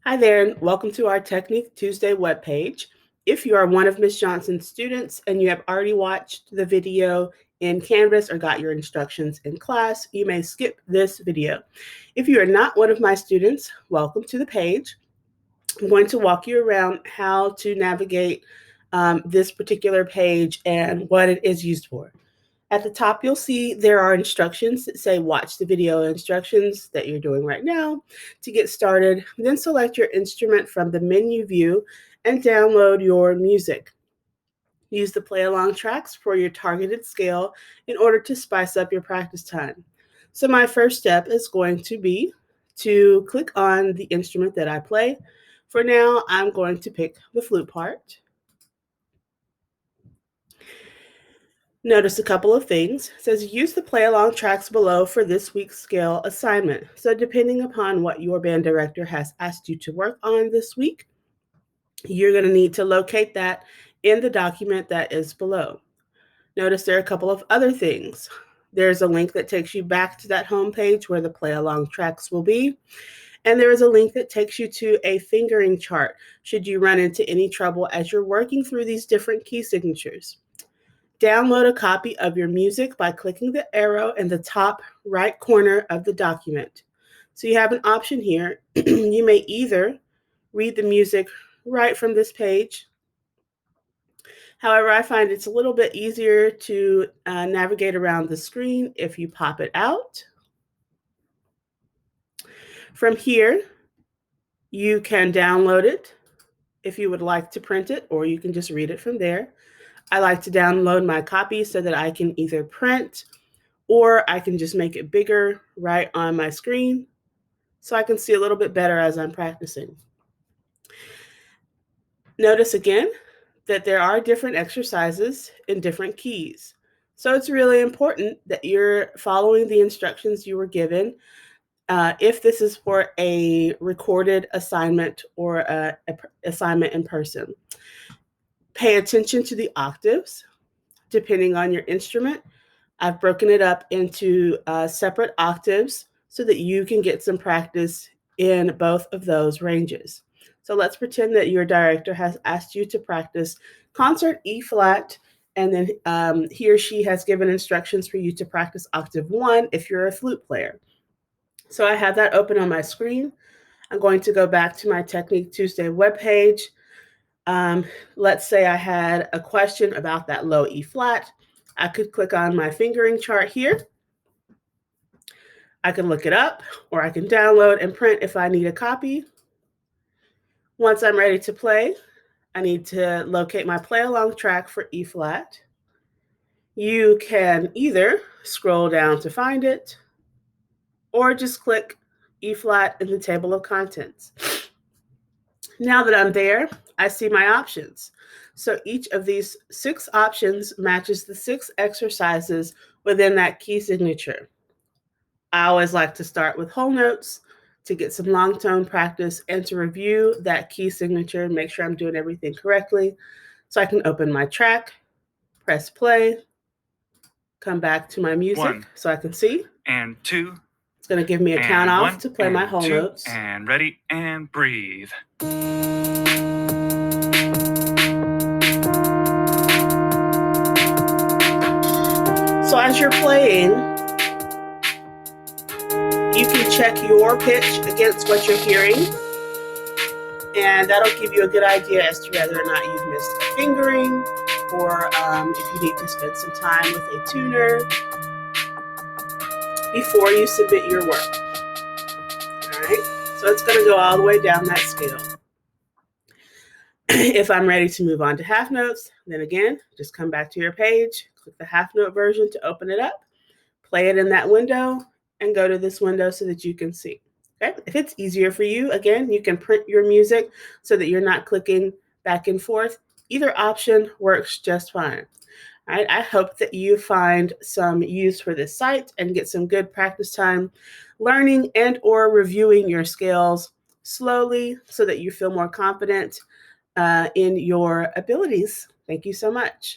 Hi there, and welcome to our Technique Tuesday webpage. If you are one of Ms. Johnson's students and you have already watched the video in Canvas or got your instructions in class, you may skip this video. If you are not one of my students, welcome to the page. I'm going to walk you around how to navigate this particular page and what it is used for. At the top, you'll see there are instructions that say watch the video instructions that you're doing right now. To get started, then select your instrument from the menu view and download your music. Use the play-along tracks for your targeted scale in order to spice up your practice time. So my first step is going to be to click on the instrument that I play. For now, I'm going to pick the flute part. Notice a couple of things. It says use the play-along tracks below for this week's scale assignment. So depending upon what your band director has asked you to work on this week, you're going to need to locate that in the document that is below. Notice there are a couple of other things. There's a link that takes you back to that home page where the play-along tracks will be. And there is a link that takes you to a fingering chart should you run into any trouble as you're working through these different key signatures. Download a copy of your music by clicking the arrow in the top right corner of the document. So you have an option here. You may either read the music right from this page. However, I find it's a little bit easier to navigate around the screen if you pop it out. From here, you can download it if you would like to print it, or you can just read it from there. I like to download my copy so that I can either print or I can just make it bigger right on my screen so I can see a little bit better as I'm practicing. Notice again that there are different exercises in different keys. So it's really important that you're following the instructions you were given. If this is for a recorded assignment or a assignment in person. Pay attention to the octaves, depending on your instrument. I've broken it up into separate octaves so that you can get some practice in both of those ranges. So let's pretend that your director has asked you to practice concert E flat, and then he or she has given instructions for you to practice octave 1 if you're a flute player. So I have that open on my screen. I'm going to go back to my Technique Tuesday webpage. Let's say I had a question about that low E flat. I could click on my fingering chart here. I can look it up, or I can download and print if I need a copy. Once I'm ready to play, I need to locate my play-along track for E flat. You can either scroll down to find it, or just click E flat in the table of contents. Now that I'm there, I see my options. So each of these 6 options matches the 6 exercises within that key signature. I always like to start with whole notes to get some long tone practice and to review that key signature and make sure I'm doing everything correctly. So I can open my track, press play, come back to my music 1 so I can see. and 2. It's going to give me a count off to play my whole 2, notes. and ready and breathe. So as you're playing, you can check your pitch against what you're hearing, and that'll give you a good idea as to whether or not you've missed a fingering, or if you need to spend some time with a tuner before you submit your work. All right, so it's going to go all the way down that scale. If I'm ready to move on to half notes, then again, just come back to your page, click the half note version to open it up, play it in that window, and go to this window so that you can see. Okay? If it's easier for you, again, you can print your music so that you're not clicking back and forth. Either option works just fine. All right, I hope that you find some use for this site and get some good practice time learning and or reviewing your scales slowly so that you feel more confident in your abilities. Thank you so much.